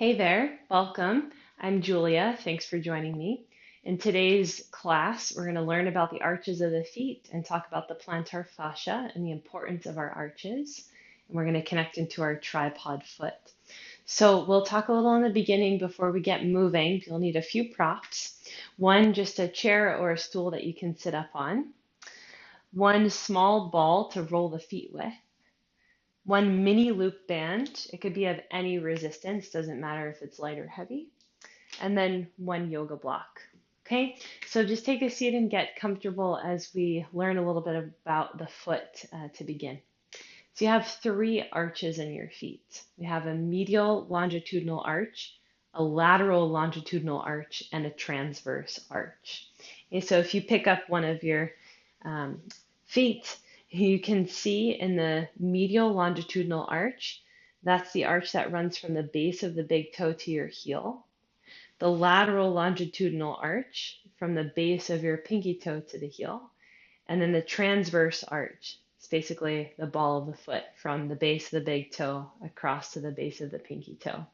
Hey there, welcome. I'm Julia. Thanks for joining me. In today's class, we're going to learn about the arches of the feet and talk about the plantar fascia and the importance of our arches. And we're going to connect into our tripod foot. So we'll talk a little in the beginning before we get moving. You'll need a few props. One, just a chair or a stool that you can sit up on. One small ball to roll the feet with. One mini loop band. It could be of any resistance, doesn't matter if it's light or heavy. And then one yoga block. Okay, so just take a seat and get comfortable as we learn a little bit about the foot to begin. So you have three arches in your feet. We have a medial longitudinal arch, a lateral longitudinal arch, and a transverse arch. Okay, so if you pick up one of your um, feet, you can see in the medial longitudinal arch, that's the arch that runs from the base of the big toe to your heel. The lateral longitudinal arch from the base of your pinky toe to the heel, and then the transverse arch. It's basically the ball of the foot from the base of the big toe across to the base of the pinky toe.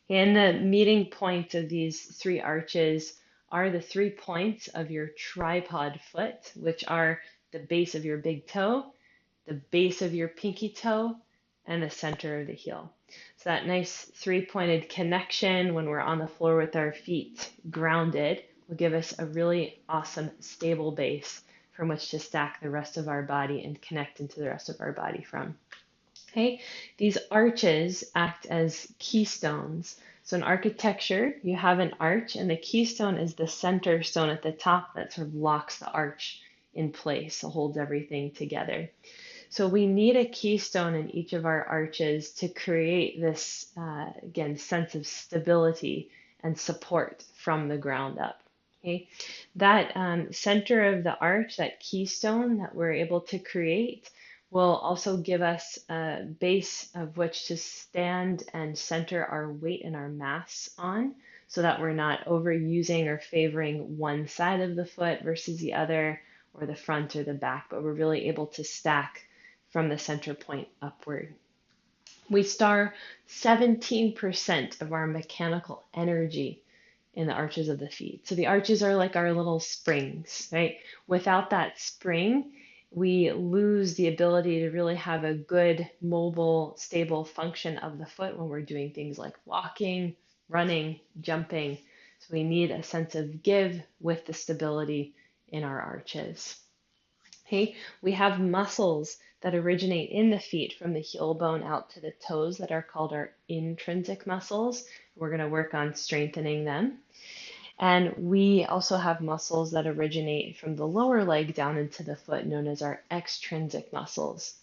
And the meeting point of these three arches are the 3 points of your tripod foot, which are the base of your big toe, the base of your pinky toe, and the center of the heel. So that nice three-pointed connection when we're on the floor with our feet grounded will give us a really awesome stable base from which to stack the rest of our body and connect into the rest of our body from. Okay, these arches act as keystones. So in architecture, you have an arch, and the keystone is the center stone at the top that sort of locks the arch in place, so holds everything together. So we need a keystone in each of our arches to create this, again, sense of stability and support from the ground up. Okay, that center of the arch, that keystone that we're able to create, will also give us a base of which to stand and center our weight and our mass on, so that we're not overusing or favoring one side of the foot versus the other, or the front or the back, but we're really able to stack from the center point upward. We store 17% of our mechanical energy in the arches of the feet. So the arches are like our little springs, right? Without that spring, we lose the ability to really have a good, mobile, stable function of the foot when we're doing things like walking, running, jumping. So we need a sense of give with the stability in our arches. Okay, we have muscles that originate in the feet from the heel bone out to the toes that are called our intrinsic muscles. We're going to work on strengthening them. And we also have muscles that originate from the lower leg down into the foot, known as our extrinsic muscles.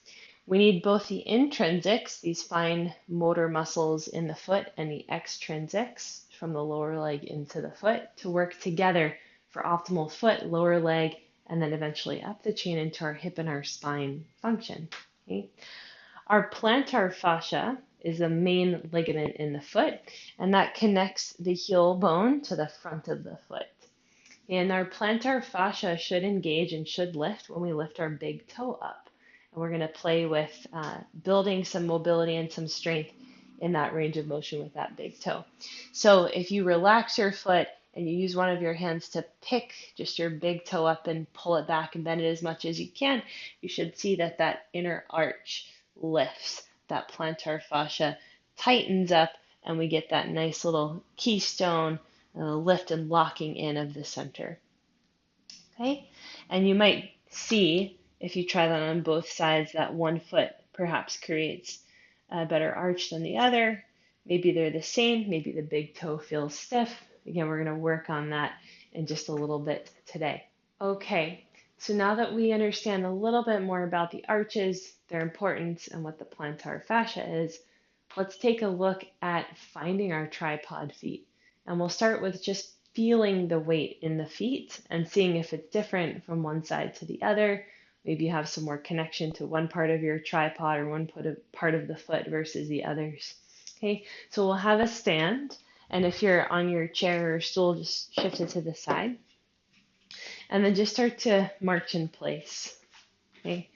We need both the intrinsics, these fine motor muscles in the foot, and the extrinsics from the lower leg into the foot to work together for optimal foot, lower leg, and then eventually up the chain into our hip and our spine function. Okay? Our plantar fascia is the main ligament in the foot, and that connects the heel bone to the front of the foot. And our plantar fascia should engage and should lift when we lift our big toe up. And we're going to play with building some mobility and some strength in that range of motion with that big toe. So if you relax your foot and you use one of your hands to pick just your big toe up and pull it back and bend it as much as you can, you should see that that inner arch lifts, that plantar fascia tightens up, and we get that nice little keystone lift and locking in of the center. Okay, and you might see if you try that on both sides that one foot perhaps creates a better arch than the other. Maybe they're the same, maybe the big toe feels stiff. Again, we're going to work on that in just a little bit today. Okay, so now that we understand a little bit more about the arches, their importance, and what the plantar fascia is, let's take a look at finding our tripod feet. And we'll start with just feeling the weight in the feet and seeing if it's different from one side to the other. Maybe you have some more connection to one part of your tripod or one part of the foot versus the others. Okay, so we'll have a stand. And if you're on your chair or stool, just shift it to the side. And then just start to march in place. Okay,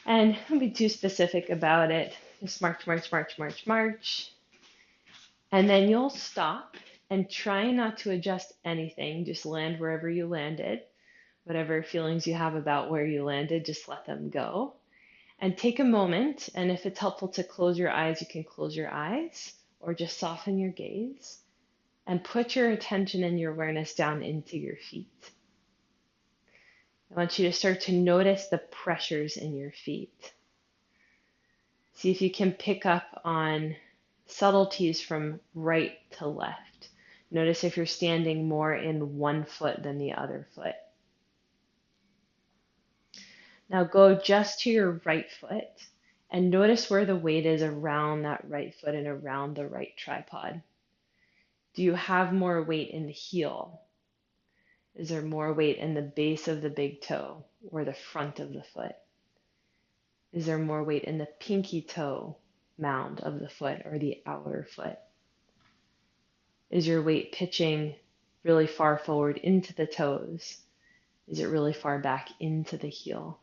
and don't be too specific about it. Just march, march, march, march, march. And then you'll stop and try not to adjust anything. Just land wherever you landed. Whatever feelings you have about where you landed, just let them go. And take a moment, and if it's helpful to close your eyes, you can close your eyes or just soften your gaze and put your attention and your awareness down into your feet. I want you to start to notice the pressures in your feet. See if you can pick up on subtleties from right to left. Notice if you're standing more in one foot than the other foot. Now go just to your right foot and notice where the weight is around that right foot and around the right tripod. Do you have more weight in the heel? Is there more weight in the base of the big toe or the front of the foot? Is there more weight in the pinky toe mound of the foot or the outer foot? Is your weight pitching really far forward into the toes? Is it really far back into the heel?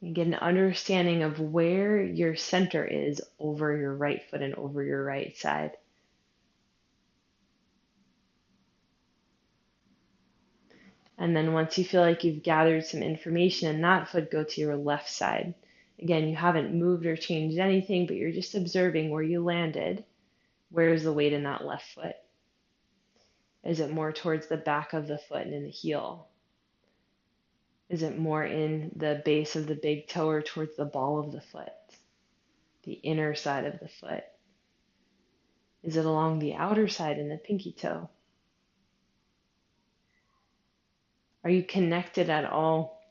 And get an understanding of where your center is over your right foot and over your right side. And then once you feel like you've gathered some information in that foot, go to your left side. Again, you haven't moved or changed anything, but you're just observing where you landed. Where's the weight in that left foot? Is it more towards the back of the foot and in the heel? Is it more in the base of the big toe or towards the ball of the foot? The inner side of the foot? Is it along the outer side in the pinky toe? Are you connected at all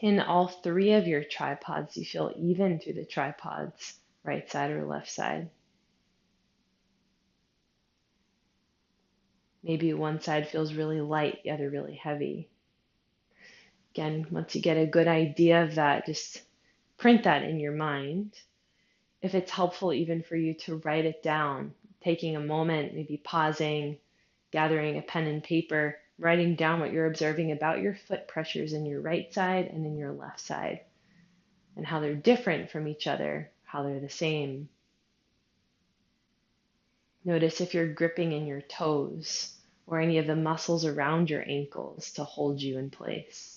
in all three of your tripods? Do you feel even through the tripods, right side or left side? Maybe one side feels really light, the other really heavy. Again, once you get a good idea of that, just print that in your mind. If it's helpful even for you to write it down, taking a moment, maybe pausing, gathering a pen and paper, writing down what you're observing about your foot pressures in your right side and in your left side, and how they're different from each other, how they're the same. Notice if you're gripping in your toes or any of the muscles around your ankles to hold you in place.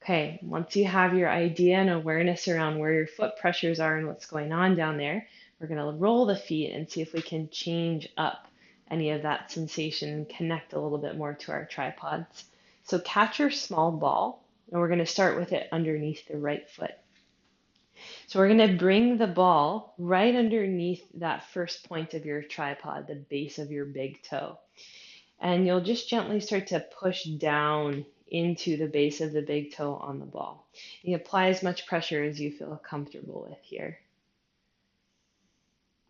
Okay, once you have your idea and awareness around where your foot pressures are and what's going on down there, we're going to roll the feet and see if we can change up any of that sensation and connect a little bit more to our tripods. So catch your small ball, and we're going to start with it underneath the right foot. So we're going to bring the ball right underneath that first point of your tripod, the base of your big toe. And you'll just gently start to push down into the base of the big toe on the ball. You apply as much pressure as you feel comfortable with here.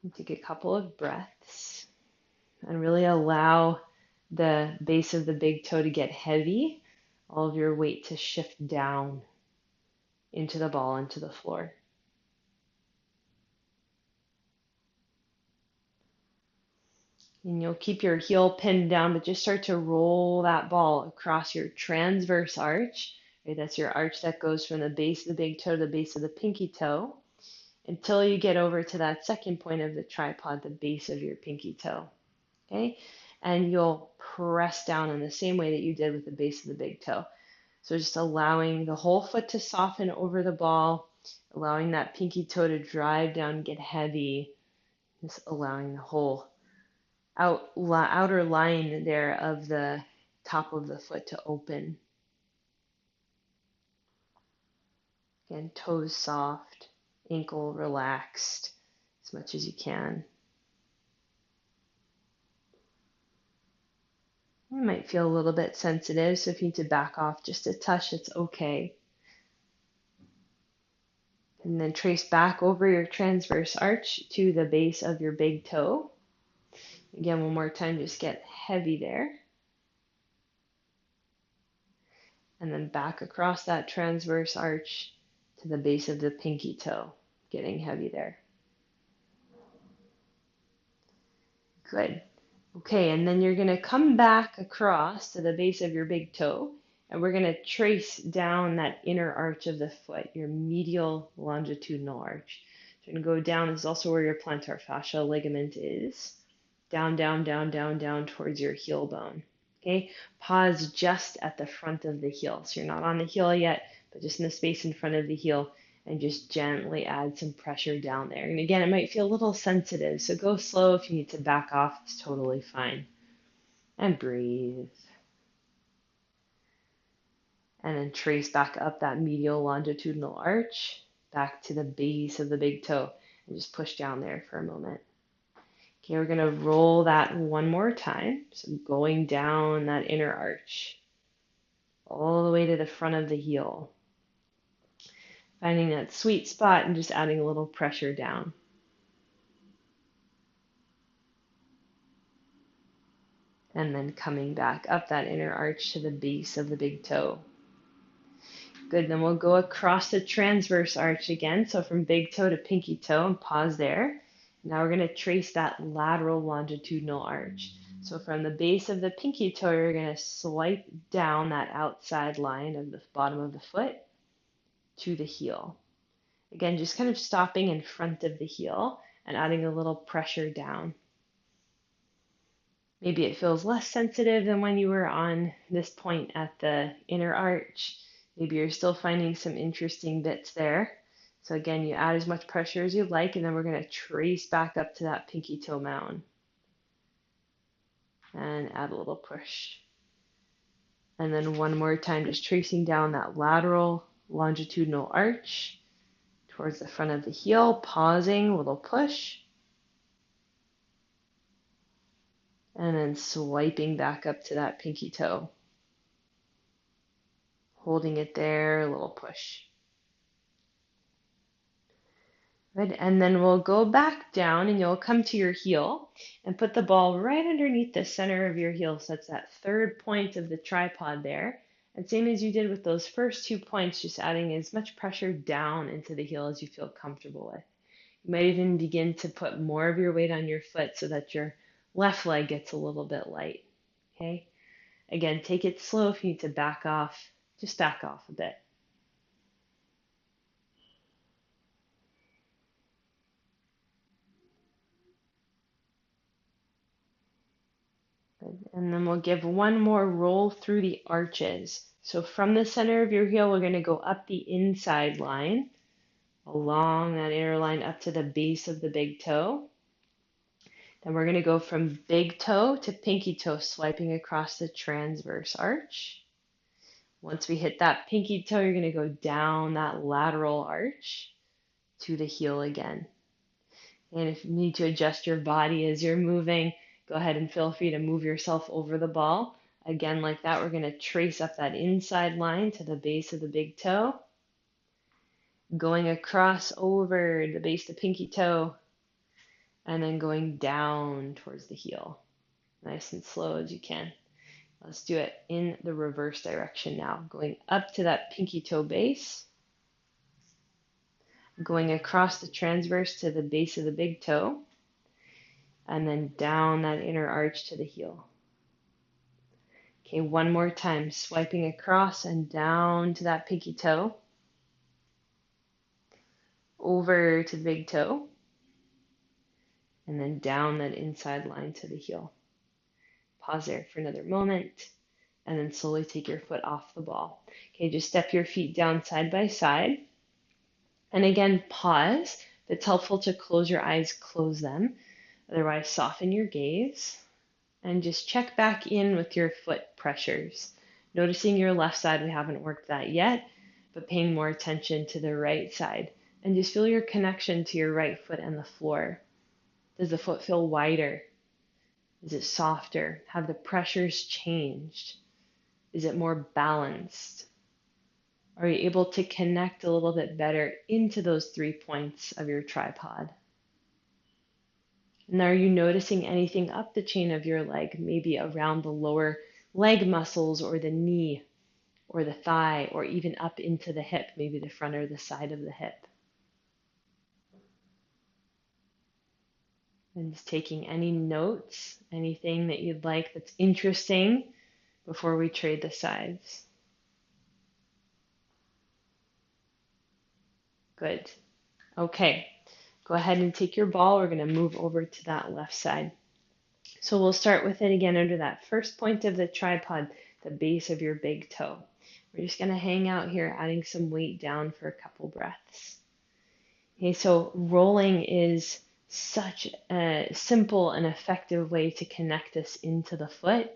And take a couple of breaths and really allow the base of the big toe to get heavy, all of your weight to shift down into the ball, into the floor. And you'll keep your heel pinned down, but just start to roll that ball across your transverse arch. Right? That's your arch that goes from the base of the big toe to the base of the pinky toe until you get over to that second point of the tripod, the base of your pinky toe. Okay? And you'll press down in the same way that you did with the base of the big toe. So just allowing the whole foot to soften over the ball, allowing that pinky toe to drive down, get heavy, just allowing the whole outer line there of the top of the foot to open. Again, toes soft, ankle relaxed as much as you can. You might feel a little bit sensitive, so if you need to back off just a touch, it's okay. And then trace back over your transverse arch to the base of your big toe. Again, one more time, just get heavy there. And then back across that transverse arch to the base of the pinky toe, getting heavy there. Good. Okay, and then you're going to come back across to the base of your big toe, and we're going to trace down that inner arch of the foot, your medial longitudinal arch. So you're going to go down. This is also where your plantar fascia ligament is. Down, down, down, down, down towards your heel bone. Okay, pause just at the front of the heel. So you're not on the heel yet, but just in the space in front of the heel, and just gently add some pressure down there. And again, it might feel a little sensitive, so go slow. If you need to back off, it's totally fine. And breathe. And then trace back up that medial longitudinal arch, back to the base of the big toe, and just push down there for a moment. Okay, we're going to roll that one more time. So going down that inner arch, all the way to the front of the heel. Finding that sweet spot and just adding a little pressure down. And then coming back up that inner arch to the base of the big toe. Good, then we'll go across the transverse arch again. So from big toe to pinky toe, and pause there. Now we're going to trace that lateral longitudinal arch. So from the base of the pinky toe, you're going to swipe down that outside line of the bottom of the foot to the heel. Again, just kind of stopping in front of the heel and adding a little pressure down. Maybe it feels less sensitive than when you were on this point at the inner arch. Maybe you're still finding some interesting bits there. So again, you add as much pressure as you'd like, and then we're going to trace back up to that pinky toe mound. And add a little push. And then one more time, just tracing down that lateral longitudinal arch towards the front of the heel, pausing, a little push. And then swiping back up to that pinky toe. Holding it there, a little push. Good, and then we'll go back down and you'll come to your heel and put the ball right underneath the center of your heel. So that's that third point of the tripod there. And same as you did with those first 2 points, just adding as much pressure down into the heel as you feel comfortable with. You might even begin to put more of your weight on your foot so that your left leg gets a little bit light. Okay? Again, take it slow. If you need to back off, just back off a bit. And then we'll give one more roll through the arches. So from the center of your heel, we're going to go up the inside line, along that inner line up to the base of the big toe. Then we're going to go from big toe to pinky toe, swiping across the transverse arch. Once we hit that pinky toe, you're going to go down that lateral arch to the heel again. And if you need to adjust your body as you're moving, go ahead and feel free to move yourself over the ball. Again, like that, we're going to trace up that inside line to the base of the big toe. Going across over the base of the pinky toe, and then going down towards the heel. Nice and slow as you can. Let's do it in the reverse direction now. Going up to that pinky toe base. Going across the transverse to the base of the big toe. And then down that inner arch to the heel. Okay, one more time, swiping across and down to that pinky toe, over to the big toe, and then down that inside line to the heel. Pause there for another moment, and then slowly take your foot off the ball. Okay, just step your feet down side by side, and again, pause. If it's helpful to close your eyes, close them. Otherwise, soften your gaze. And just check back in with your foot pressures. Noticing your left side, we haven't worked that yet, but paying more attention to the right side. And just feel your connection to your right foot and the floor. Does the foot feel wider? Is it softer? Have the pressures changed? Is it more balanced? Are you able to connect a little bit better into those 3 points of your tripod? And are you noticing anything up the chain of your leg, maybe around the lower leg muscles or the knee or the thigh or even up into the hip, maybe the front or the side of the hip? And just taking any notes, anything that you'd like that's interesting before we trade the sides. Good. Okay. Go ahead and take your ball. We're going to move over to that left side. So we'll start with it again under that first point of the tripod, the base of your big toe. We're just going to hang out here, adding some weight down for a couple breaths. Okay, so rolling is such a simple and effective way to connect us into the foot,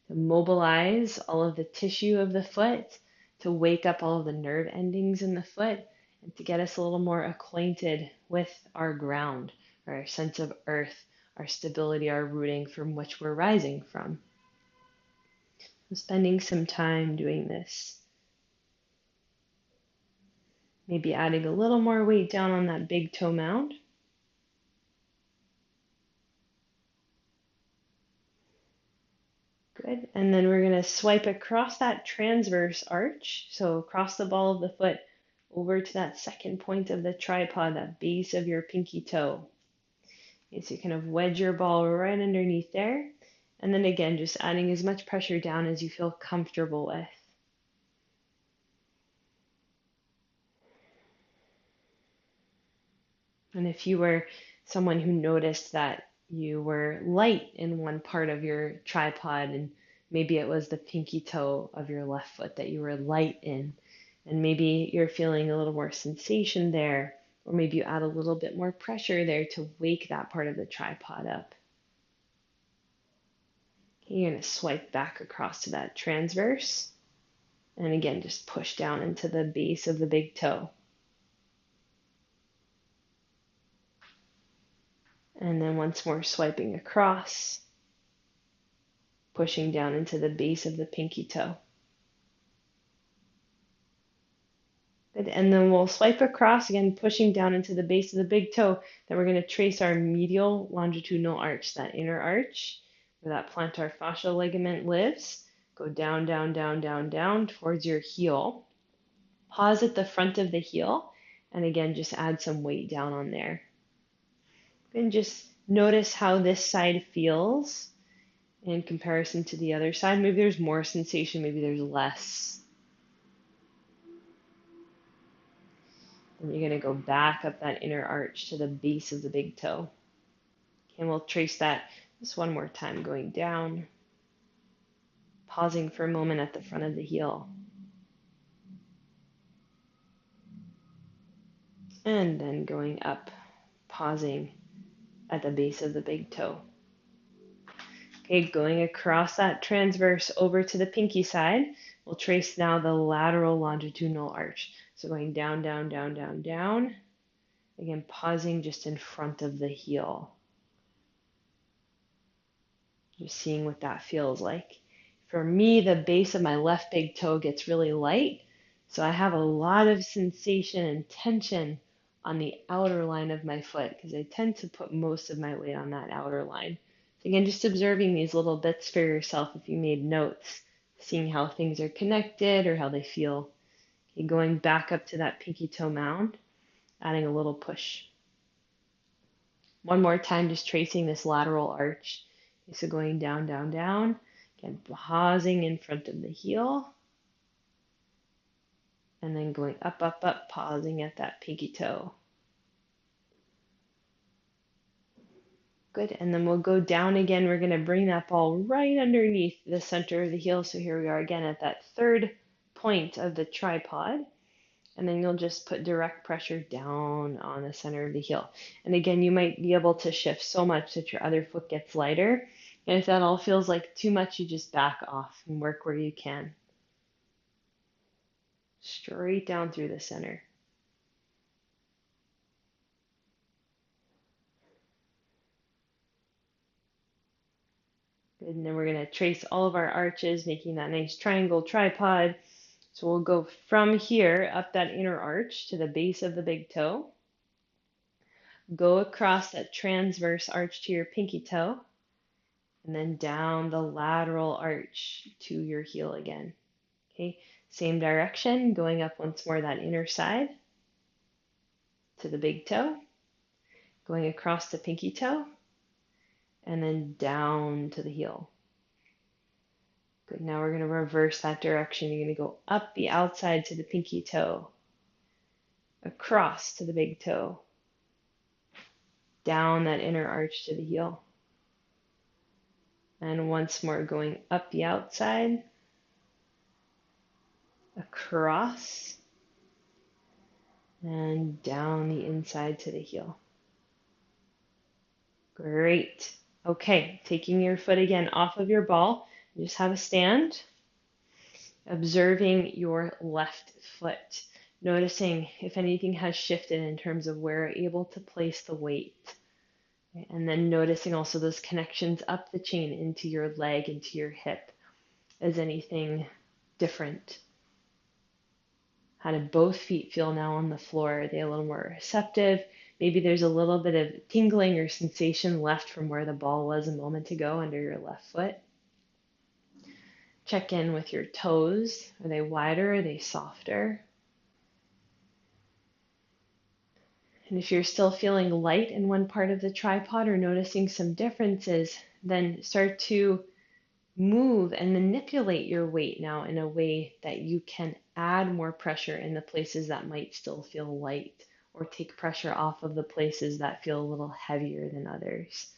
to mobilize all of the tissue of the foot, to wake up all of the nerve endings in the foot, and to get us a little more acquainted with our ground, our sense of earth, our stability, our rooting from which we're rising from. So spending some time doing this. Maybe adding a little more weight down on that big toe mound. Good. And then we're going to swipe across that transverse arch, so across the ball of the foot, over to that second point of the tripod, that base of your pinky toe. Okay, so you kind of wedge your ball right underneath there. And then again, just adding as much pressure down as you feel comfortable with. And if you were someone who noticed that you were light in one part of your tripod, and maybe it was the pinky toe of your left foot that you were light in, and maybe you're feeling a little more sensation there, or maybe you add a little bit more pressure there to wake that part of the tripod up. Okay, you're going to swipe back across to that transverse, and again, just push down into the base of the big toe. And then once more, swiping across, pushing down into the base of the pinky toe. Good. And then we'll swipe across, again, pushing down into the base of the big toe. Then we're going to trace our medial longitudinal arch, that inner arch where that plantar fascia ligament lives. Go down, down, down, down, down towards your heel. Pause at the front of the heel, and again, just add some weight down on there. And just notice how this side feels in comparison to the other side. Maybe there's more sensation, maybe there's less. And you're going to go back up that inner arch to the base of the big toe. And we'll trace that just one more time, going down, pausing for a moment at the front of the heel. And then going up, pausing at the base of the big toe. Okay, going across that transverse over to the pinky side, we'll trace now the lateral longitudinal arch. So going down, down, down, down, down. Again, pausing just in front of the heel. Just seeing what that feels like. For me, the base of my left big toe gets really light, so I have a lot of sensation and tension on the outer line of my foot because I tend to put most of my weight on that outer line. So again, just observing these little bits for yourself if you made notes, seeing how things are connected or how they feel. Okay, going back up to that pinky toe mound, adding a little push. One more time, just tracing this lateral arch. Okay, so going down, down, down. Again, pausing in front of the heel. And then going up, up, up, pausing at that pinky toe. Good. And then we'll go down again. We're going to bring that ball right underneath the center of the heel. So here we are again at that third point of the tripod. And then you'll just put direct pressure down on the center of the heel. And again, you might be able to shift so much that your other foot gets lighter. And if that all feels like too much, you just back off and work where you can. Straight down through the center. Good. And then we're going to trace all of our arches, making that nice triangle tripod. So we'll go from here up that inner arch to the base of the big toe. Go across that transverse arch to your pinky toe. And then down the lateral arch to your heel again. Okay, same direction, going up once more that inner side to the big toe, going across the pinky toe, and then down to the heel. Good, now we're going to reverse that direction. You're going to go up the outside to the pinky toe, across to the big toe, down that inner arch to the heel. And once more, going up the outside, across, and down the inside to the heel. Great. Okay, taking your foot again off of your ball, just have a stand, observing your left foot, noticing if anything has shifted in terms of where you're able to place the weight. And then noticing also those connections up the chain into your leg, into your hip. Is anything different? How do both feet feel now on the floor? Are they a little more receptive? Maybe there's a little bit of tingling or sensation left from where the ball was a moment ago under your left foot. Check in with your toes. Are they wider? Are they softer? And if you're still feeling light in one part of the tripod or noticing some differences, then start to move and manipulate your weight now in a way that you can add more pressure in the places that might still feel light, or take pressure off of the places that feel a little heavier than others.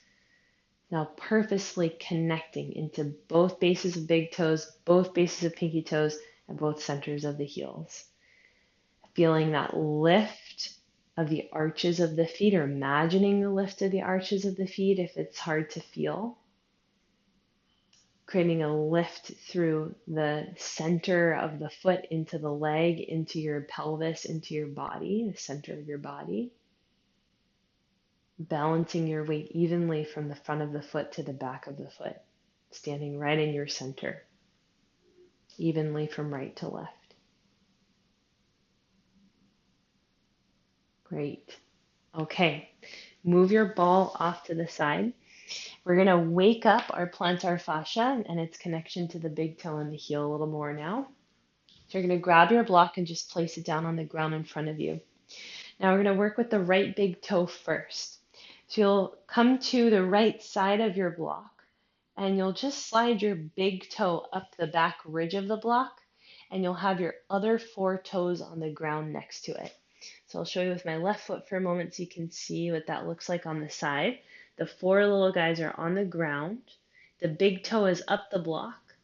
Now purposely connecting into both bases of big toes, both bases of pinky toes, and both centers of the heels. Feeling that lift of the arches of the feet, or imagining the lift of the arches of the feet if it's hard to feel. Creating a lift through the center of the foot into the leg, into your pelvis, into your body, the center of your body. Balancing your weight evenly from the front of the foot to the back of the foot, standing right in your center, evenly from right to left. Great. Okay, move your ball off to the side. We're going to wake up our plantar fascia and its connection to the big toe and the heel a little more now. So you're going to grab your block and just place it down on the ground in front of you. Now we're going to work with the right big toe first. So you'll come to the right side of your block and you'll just slide your big toe up the back ridge of the block, and you'll have your other 4 toes on the ground next to it. So I'll show you with my left foot for a moment so you can see what that looks like on the side. The 4 little guys are on the ground. The big toe is up the block.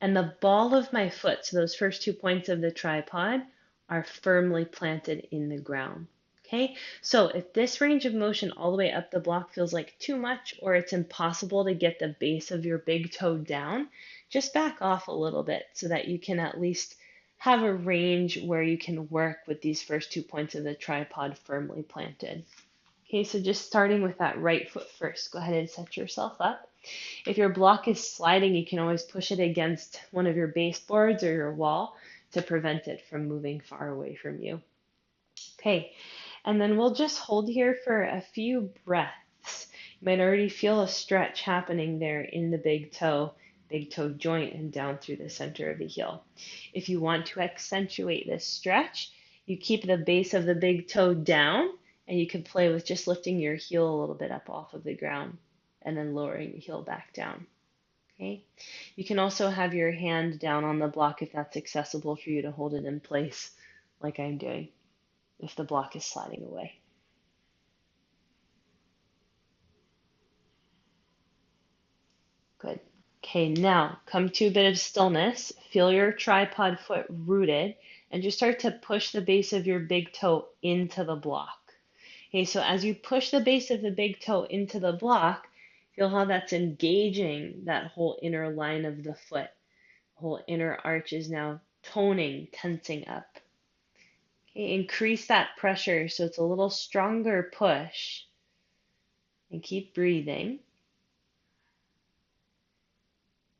And the ball of my foot, so those first 2 points of the tripod, are firmly planted in the ground. Okay, so if this range of motion all the way up the block feels like too much, or it's impossible to get the base of your big toe down, just back off a little bit so that you can at least have a range where you can work with these first 2 points of the tripod firmly planted. Okay, so just starting with that right foot first, go ahead and set yourself up. If your block is sliding, you can always push it against one of your baseboards or your wall to prevent it from moving far away from you. Okay, and then we'll just hold here for a few breaths. You might already feel a stretch happening there in the big toe joint and down through the center of the heel. If you want to accentuate this stretch, you keep the base of the big toe down, and you can play with just lifting your heel a little bit up off of the ground and then lowering the heel back down. Okay. You can also have your hand down on the block if that's accessible for you to hold it in place like I'm doing, if the block is sliding away. Good. Okay, now come to a bit of stillness. Feel your tripod foot rooted and just start to push the base of your big toe into the block. Okay, so as you push the base of the big toe into the block, feel how that's engaging that whole inner line of the foot. The whole inner arch is now toning, tensing up. Okay, increase that pressure so it's a little stronger push. And keep breathing.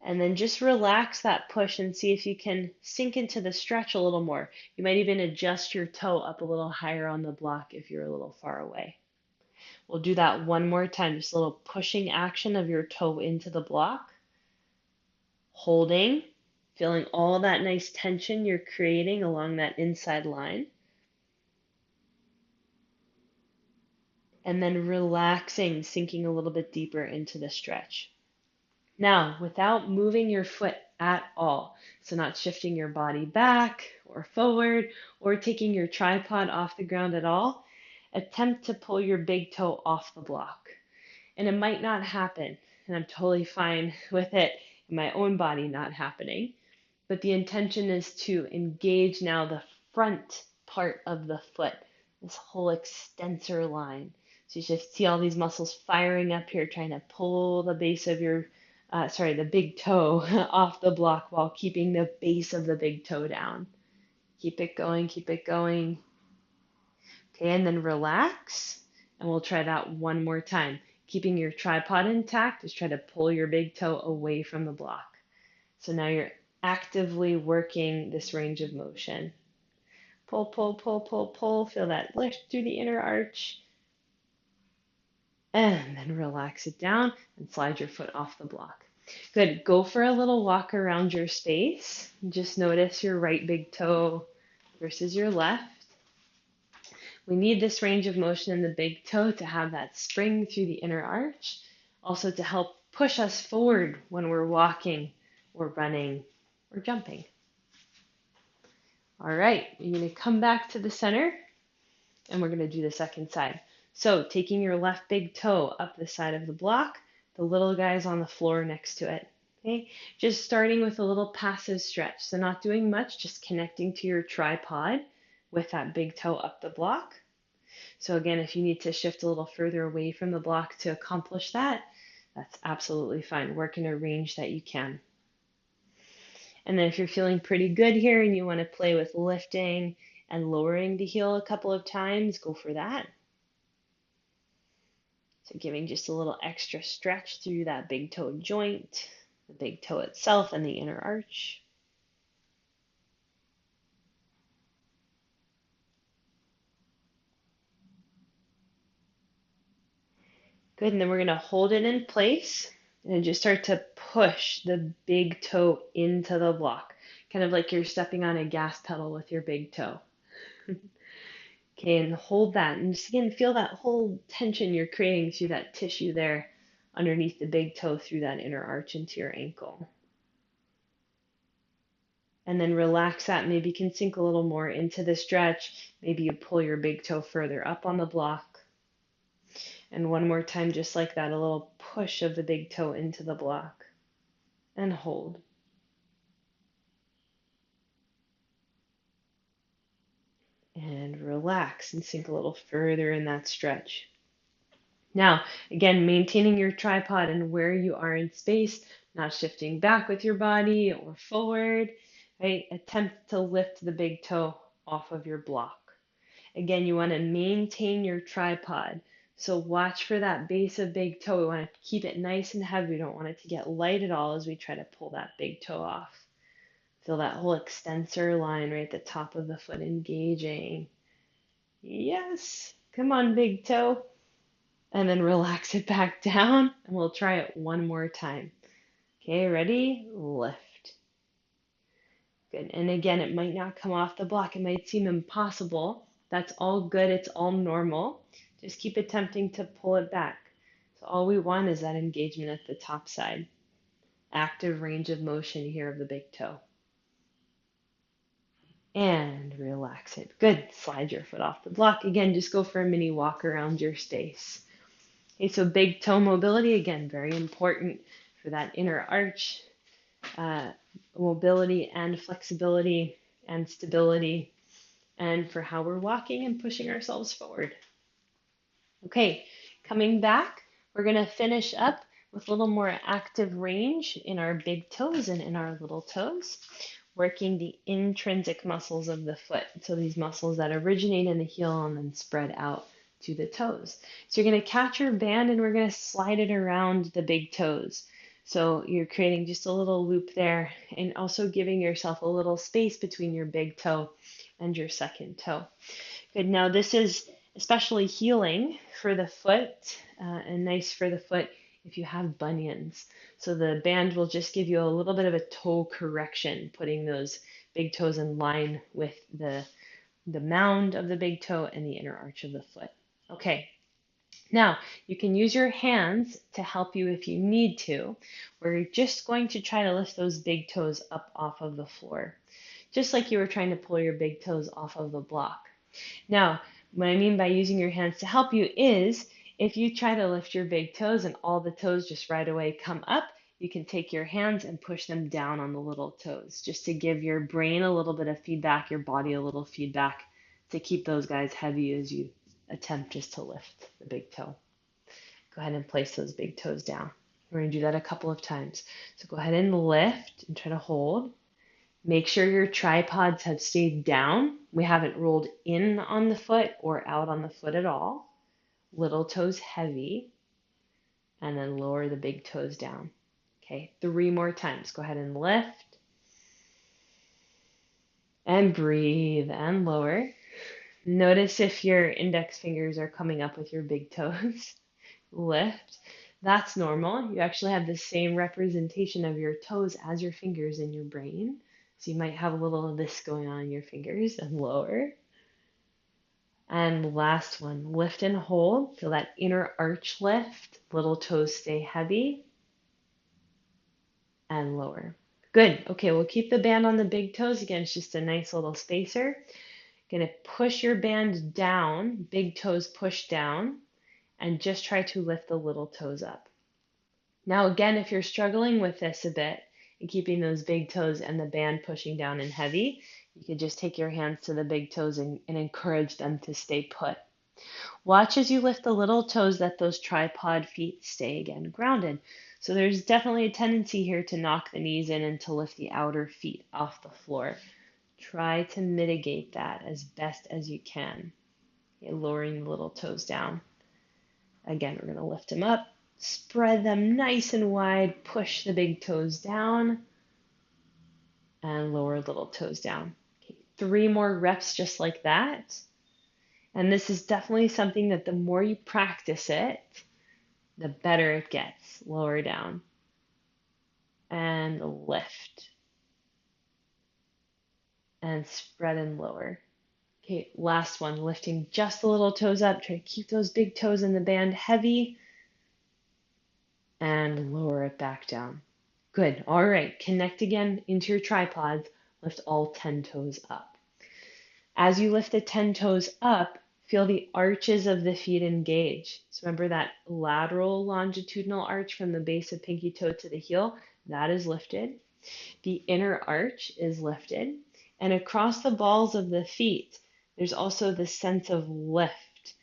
And then just relax that push and see if you can sink into the stretch a little more. You might even adjust your toe up a little higher on the block if you're a little far away. We'll do that one more time, just a little pushing action of your toe into the block. Holding, feeling all that nice tension you're creating along that inside line. And then relaxing, sinking a little bit deeper into the stretch. Now, without moving your foot at all, so not shifting your body back or forward or taking your tripod off the ground at all, attempt to pull your big toe off the block. And it might not happen, and I'm totally fine with it in my own body not happening. But the intention is to engage now the front part of the foot, this whole extensor line. So you just see all these muscles firing up here, trying to pull the base of the big toe off the block while keeping the base of the big toe down. Keep it going, keep it going. Okay, and then relax, and we'll try that one more time. Keeping your tripod intact, just try to pull your big toe away from the block. So now you're actively working this range of motion. Pull, pull, pull, pull, pull. Feel that lift through the inner arch. And then relax it down and slide your foot off the block. Good. Go for a little walk around your space. Just notice your right big toe versus your left. We need this range of motion in the big toe to have that spring through the inner arch, also to help push us forward when we're walking or running or jumping. All right, you're going to come back to the center, and we're going to do the second side. So taking your left big toe up the side of the block, the little guy's on the floor next to it. Okay, just starting with a little passive stretch. So not doing much, just connecting to your tripod with that big toe up the block. So again, if you need to shift a little further away from the block to accomplish that, that's absolutely fine. Work in a range that you can. And then if you're feeling pretty good here and you want to play with lifting and lowering the heel a couple of times, go for that. So giving just a little extra stretch through that big toe joint, the big toe itself, and the inner arch. Good, and then we're going to hold it in place and just start to push the big toe into the block, kind of like you're stepping on a gas pedal with your big toe. Okay, and hold that, and just again, feel that whole tension you're creating through that tissue there underneath the big toe through that inner arch into your ankle. And then relax that, maybe you can sink a little more into the stretch. Maybe you pull your big toe further up on the block. And one more time, just like that, a little push of the big toe into the block. And hold. And relax and sink a little further in that stretch. Now, again, maintaining your tripod and where you are in space, not shifting back with your body or forward, right? Attempt to lift the big toe off of your block. Again, you want to maintain your tripod. So watch for that base of big toe. We want to keep it nice and heavy. We don't want it to get light at all as we try to pull that big toe off. Feel that whole extensor line right at the top of the foot engaging. Yes, come on, big toe. And then relax it back down, and we'll try it one more time. Okay, ready? Lift. Good. And again, it might not come off the block. It might seem impossible. That's all good. It's all normal. Just keep attempting to pull it back. So all we want is that engagement at the top side. Active range of motion here of the big toe. And relax it. Good. Slide your foot off the block. Again, just go for a mini walk around your space. Okay, so big toe mobility, again, very important for that inner arch, mobility and flexibility and stability, and for how we're walking and pushing ourselves forward. Okay, coming back, we're going to finish up with a little more active range in our big toes and in our little toes, working the intrinsic muscles of the foot. So these muscles that originate in the heel and then spread out to the toes. So you're going to catch your band and we're going to slide it around the big toes. So you're creating just a little loop there and also giving yourself a little space between your big toe and your second toe. Good. Now this is especially healing for the foot and nice for the foot if you have bunions. So the band will just give you a little bit of a toe correction, putting those big toes in line with the mound of the big toe and the inner arch of the foot. Okay, now you can use your hands to help you if you need to. We're just going to try to lift those big toes up off of the floor, just like you were trying to pull your big toes off of the block. Now, What I mean by using your hands to help you is if you try to lift your big toes and all the toes just right away come up, you can take your hands and push them down on the little toes just to give your brain a little bit of feedback, your body a little feedback to keep those guys heavy as you attempt just to lift the big toe. Go ahead and place those big toes down. We're going to do that a couple of times. So go ahead and lift and try to hold. Make sure your tripods have stayed down. We haven't rolled in on the foot or out on the foot at all. Little toes heavy, and then lower the big toes down. Okay, 3 more times. Go ahead and lift and breathe and lower. Notice if your index fingers are coming up with your big toes. Lift. That's normal. You actually have the same representation of your toes as your fingers in your brain. So you might have a little of this going on in your fingers, and lower. And last one, lift and hold. Feel that inner arch lift. Little toes stay heavy. And lower. Good. Okay, we'll keep the band on the big toes. Again, it's just a nice little spacer. Going to push your band down, big toes push down, and just try to lift the little toes up. Now, again, if you're struggling with this a bit and keeping those big toes and the band pushing down and heavy, you could just take your hands to the big toes and encourage them to stay put. Watch as you lift the little toes that those tripod feet stay again grounded. So there's definitely a tendency here to knock the knees in and to lift the outer feet off the floor. Try to mitigate that as best as you can. Okay, lowering the little toes down. Again, we're going to lift them up, spread them nice and wide, push the big toes down, and lower little toes down. Okay, 3 more reps just like that. And this is definitely something that the more you practice it, the better it gets. Lower down and lift and spread and lower. Okay, last one, lifting just the little toes up. Try to keep those big toes in the band heavy and lower it back down. Good. All right, connect again into your tripods. Lift all 10 toes up. As you lift the 10 toes up, feel the arches of the feet engage. So remember that lateral longitudinal arch from the base of pinky toe to the heel? That is lifted. The inner arch is lifted. And across the balls of the feet, there's also this sense of lift,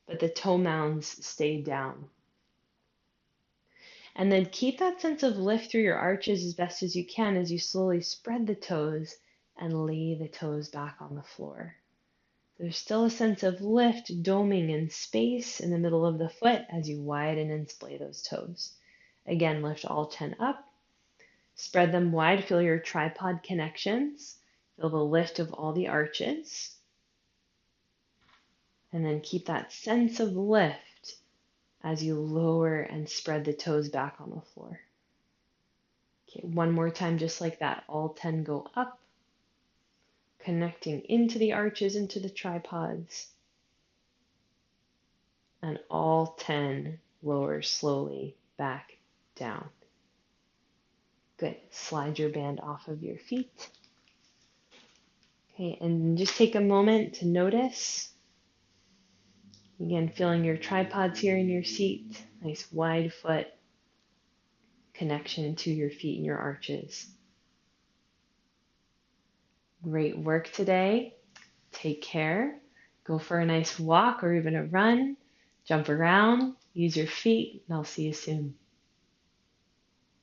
but the toe mounds stay down. And then keep that sense of lift through your arches as best as you can as you slowly spread the toes and lay the toes back on the floor. There's still a sense of lift, doming, and space in the middle of the foot as you widen and splay those toes. Again, lift all 10 up. Spread them wide. Feel your tripod connections. Feel the lift of all the arches. And then keep that sense of lift as you lower and spread the toes back on the floor. Okay, 1 more time just like that. All 10 go up, connecting into the arches, into the tripods. And all 10 lower slowly back down. Good. Slide your band off of your feet. Okay, and just take a moment to notice. Again, feeling your tripods here in your seat. Nice wide foot connection to your feet and your arches. Great work today. Take care. Go for a nice walk or even a run. Jump around. Use your feet, and I'll see you soon.